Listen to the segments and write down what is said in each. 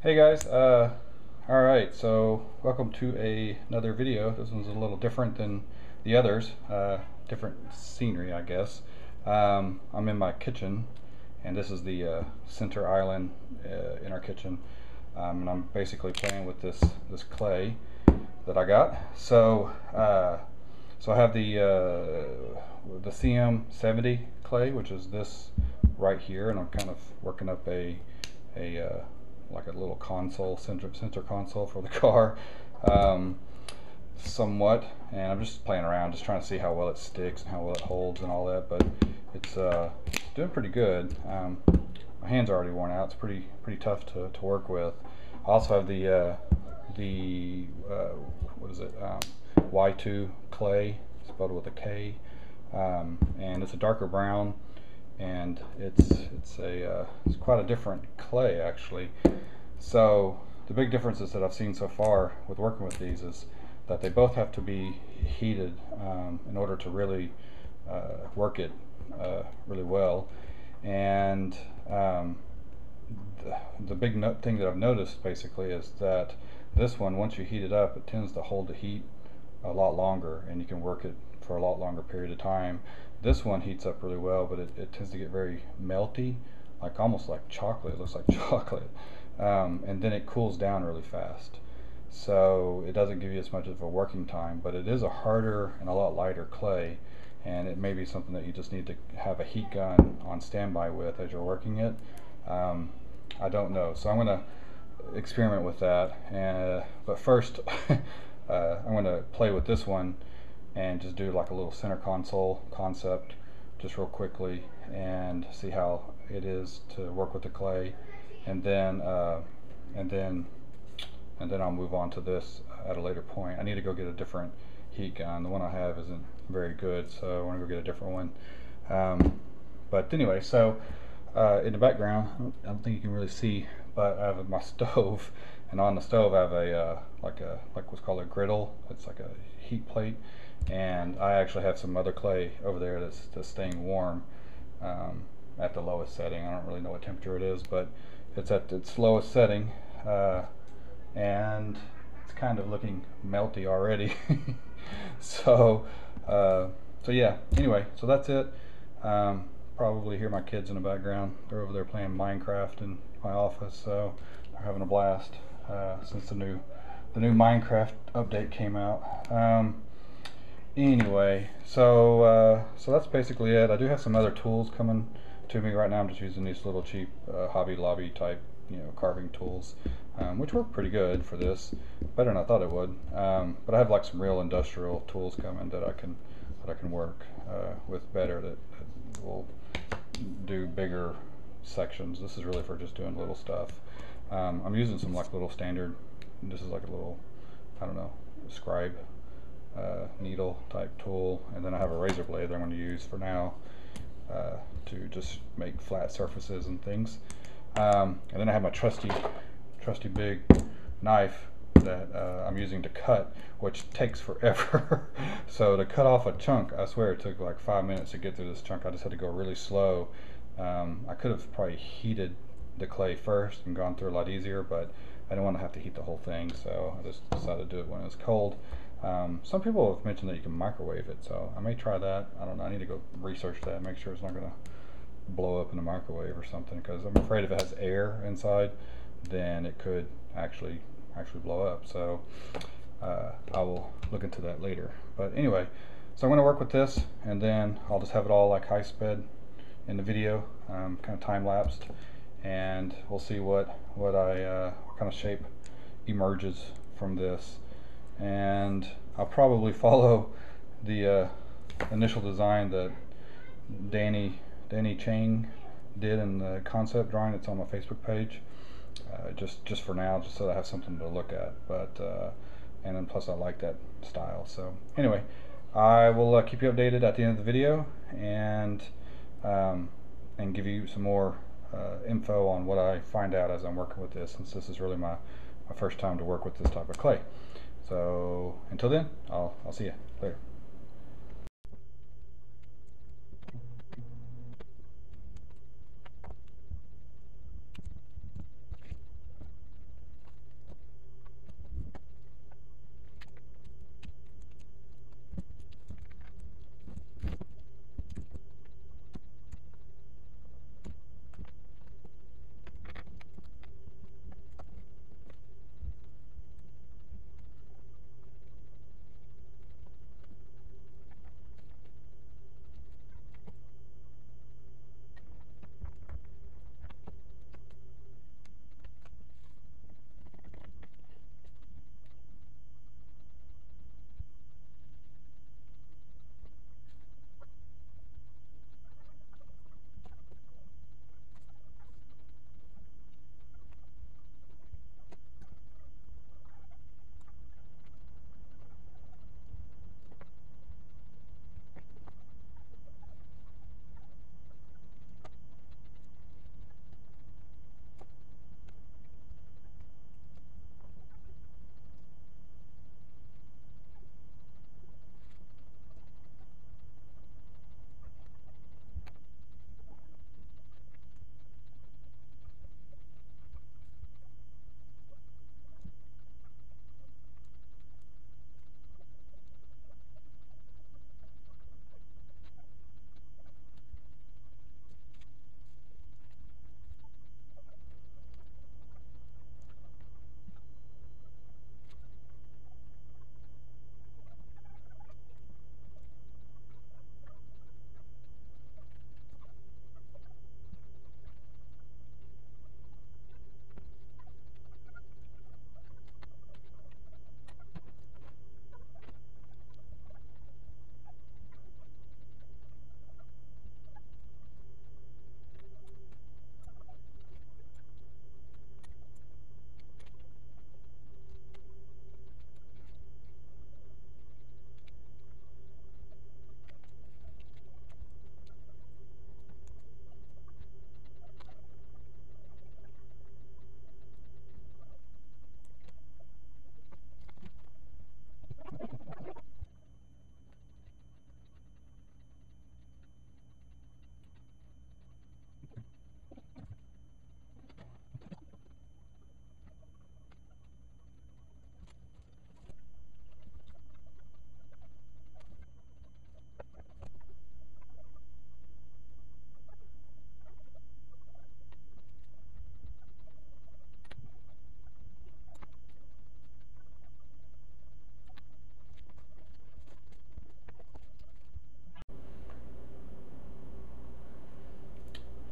Hey guys, alright, so welcome to another video. This one's a little different than the others, different scenery I guess. I'm in my kitchen, and this is the center island in our kitchen, and I'm basically playing with this clay that I got. So I have the CM-70 clay, which is this right here, and I'm kind of working up a like a little console, center console for the car, somewhat, and I'm just playing around, just trying to see how well it sticks and how well it holds and all that. But it's doing pretty good. My hands are already worn out. It's pretty tough to work with. I also have the what is it? Y2 clay, spelled with a K, and it's a darker brown, and it's quite a different clay actually. So the big differences that I've seen so far with working with these is that they both have to be heated in order to really work it really well. And the big thing that I've noticed basically is that this one, once you heat it up, it tends to hold the heat a lot longer, and you can work it for a lot longer period of time. This one heats up really well, but it tends to get very melty, like almost like chocolate. It looks like chocolate, and then it cools down really fast, so it doesn't give you as much of a working time. But it is a harder and a lot lighter clay, and it may be something that you just need to have a heat gun on standby with as you're working it. I don't know, so I'm going to experiment with that, but first I'm going to play with this one and just do like a little center console concept just real quickly and see how it is to work with the clay, and then I'll move on to this at a later point. I need to go get a different heat gun. The one I have isn't very good, so I want to go get a different one. But anyway, so in the background, I don't think you can really see, but I have my stove, and on the stove I have a like what's called a griddle. It's like a heat plate, and I actually have some other clay over there that's staying warm at the lowest setting. I don't really know what temperature it is, but it's at its lowest setting, and it's kind of looking melty already. so yeah, anyway, so that's it. Probably hear my kids in the background. They're over there playing Minecraft in my office, so they're having a blast since the new Minecraft update came out. Anyway, so that's basically it. I do have some other tools coming to me right now. I'm just using these little cheap Hobby Lobby type, carving tools, which work pretty good for this, better than I thought it would. But I have like some real industrial tools coming that I can work with better, that will do bigger sections. This is really for just doing little stuff. I'm using some like little standard, this is like a little, I don't know, scribe needle type tool, and then I have a razor blade that I'm going to use for now to just make flat surfaces and things. And then I have my trusty big knife that I'm using to cut, which takes forever. So to cut off a chunk, I swear it took like 5 minutes to get through this chunk. I just had to go really slow. I could have probably heated the clay first and gone through a lot easier, but I didn't want to have to heat the whole thing, so I just decided to do it when it was cold. Some people have mentioned that you can microwave it, so I may try that. I don't know, I need to go research that, make sure it's not going to blow up in the microwave or something, because I'm afraid if it has air inside, then it could actually blow up. So I will look into that later. But anyway, so I'm going to work with this, and then I'll just have it all like high sped in the video, kind of time lapsed, and we'll see what kind of shape emerges from this. And I'll probably follow the initial design that Danny Chang did in the concept drawing. It's on my Facebook page, just for now, just so I have something to look at. But and then plus I like that style. So anyway, I will keep you updated at the end of the video, and give you some more info on what I find out as I'm working with this, since this is really my first time to work with this type of clay. So until then, I'll see you later.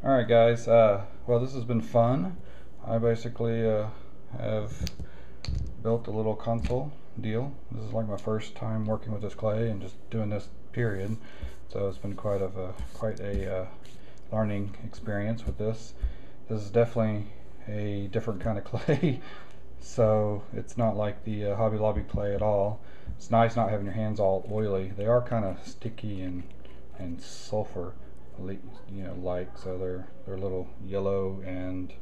Alright guys, well this has been fun. I basically have built a little console deal. This is like my first time working with this clay and just doing this period. So it's been quite a learning experience with this. This is definitely a different kind of clay. So it's not like the Hobby Lobby clay at all. It's nice not having your hands all oily. They are kind of sticky and sulfur like, so they're a little yellow and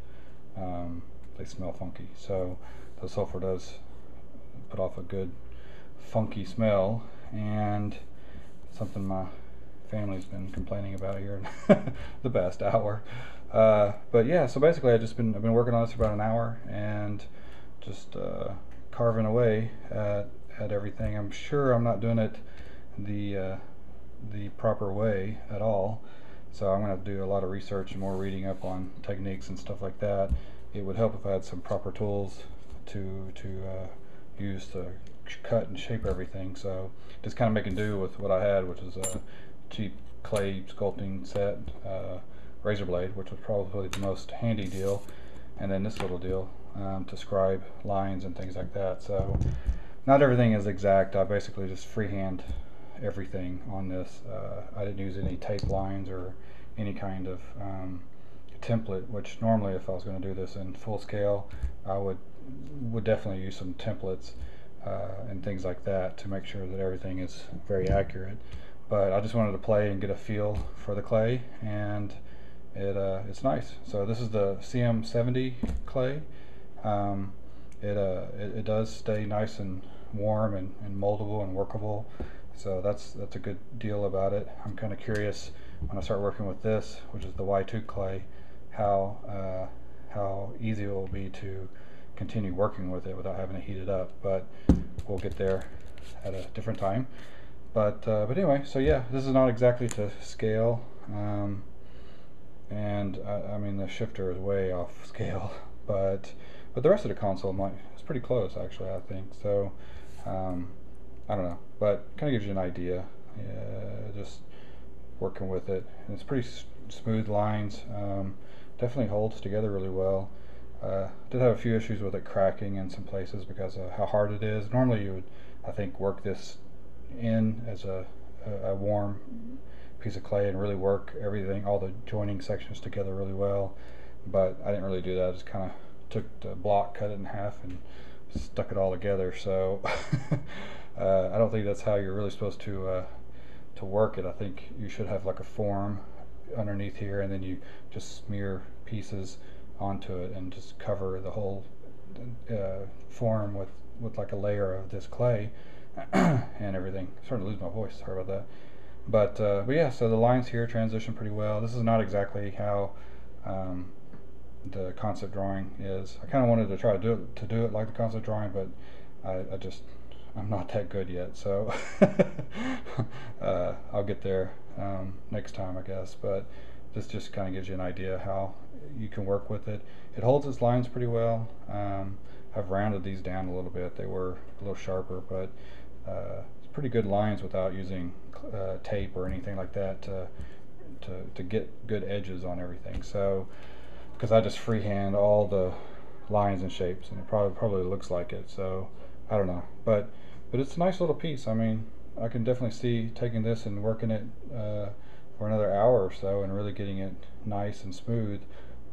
they smell funky. So the sulfur does put off a good funky smell, and something my family's been complaining about here in the past hour. But yeah, so basically I've been working on this for about an hour and just carving away at everything. I'm sure I'm not doing it the proper way at all, so I'm going to do a lot of research and more reading up on techniques and stuff like that. It would help if I had some proper tools to use to cut and shape everything. So just kind of making do with what I had, which is a cheap clay sculpting set, razor blade, which was probably the most handy deal, and then this little deal to scribe lines and things like that. So not everything is exact. I basically just freehand everything on this. I didn't use any tape lines or any kind of template, which normally if I was going to do this in full scale I would definitely use some templates and things like that to make sure that everything is very accurate. But I just wanted to play and get a feel for the clay, and it's nice. So this is the CM-70 clay. It does stay nice and warm and moldable and workable, so that's a good deal about it. I'm kind of curious when I start working with this, which is the Y2 clay, how easy it will be to continue working with it without having to heat it up. But we'll get there at a different time. But anyway, so yeah, this is not exactly to scale, and I mean the shifter is way off scale, but the rest of the console is pretty close actually, I think. So I don't know, but kind of gives you an idea. Just working with it, and it's pretty smooth lines. Definitely holds together really well. Did have a few issues with it cracking in some places because of how hard it is. Normally you would, I think, work this in as a warm piece of clay and really work everything, all the joining sections together really well, but I didn't really do that. I just kind of took the block, cut it in half, and stuck it all together. So I don't think that's how you're really supposed to work it. I think you should have like a form underneath here, and then you just smear pieces onto it and just cover the whole form with like a layer of this clay and everything. I'm starting to lose my voice, sorry about that. But yeah, so the lines here transition pretty well. This is not exactly how the concept drawing is. I kind of wanted to try to do it like the concept drawing, but I'm not that good yet, so I'll get there next time, I guess. But this just kind of gives you an idea how you can work with it. It holds its lines pretty well. I've rounded these down a little bit. They were a little sharper, but it's pretty good lines without using tape or anything like that to get good edges on everything. So because I just freehand all the lines and shapes, and it probably looks like it, so I don't know, but it's a nice little piece. I mean, I can definitely see taking this and working it for another hour or so and really getting it nice and smooth.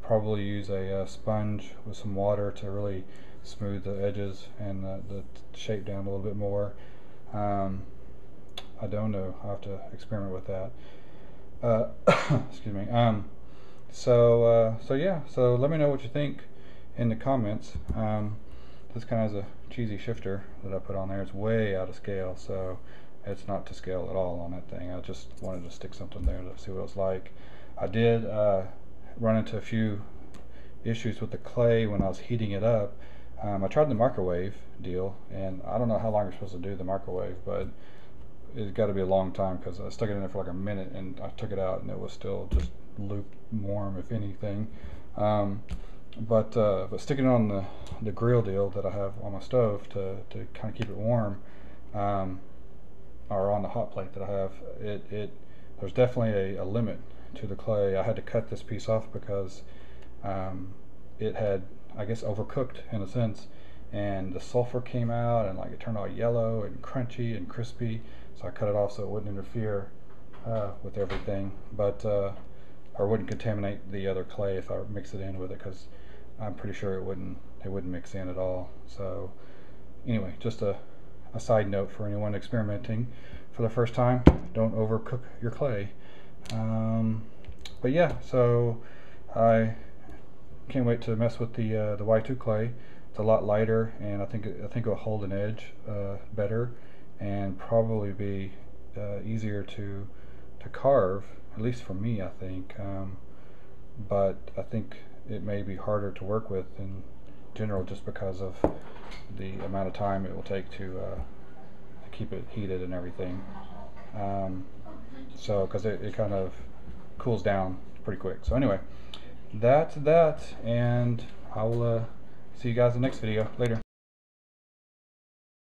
Probably use a sponge with some water to really smooth the edges and the shape down a little bit more. I don't know, I'll have to experiment with that. Excuse me. So yeah, so let me know what you think in the comments. This kind of has a cheesy shifter that I put on there. It's way out of scale, so it's not to scale at all on that thing. I just wanted to stick something there to see what it was like. I did run into a few issues with the clay when I was heating it up. I tried the microwave deal, and I don't know how long you're supposed to do the microwave, but it's got to be a long time because I stuck it in there for like a minute and I took it out and it was still just lukewarm, if anything. But sticking it on the grill deal that I have on my stove to kind of keep it warm, or on the hot plate that I have, there's definitely a limit to the clay. I had to cut this piece off because it had, I guess, overcooked in a sense, and the sulfur came out and like it turned all yellow and crunchy and crispy, so I cut it off so it wouldn't interfere with everything, but or wouldn't contaminate the other clay if I mix it in with it, because I'm pretty sure it wouldn't mix in at all. So anyway, just a side note for anyone experimenting for the first time: don't overcook your clay. But yeah, so I can't wait to mess with the Y2 clay. It's a lot lighter, and I think it'll hold an edge better, and probably be easier to carve, at least for me, I think. But I think it may be harder to work with in general, just because of the amount of time it will take to keep it heated and everything. So because it kind of cools down pretty quick. So anyway, that's that, and I will see you guys in the next video. Later.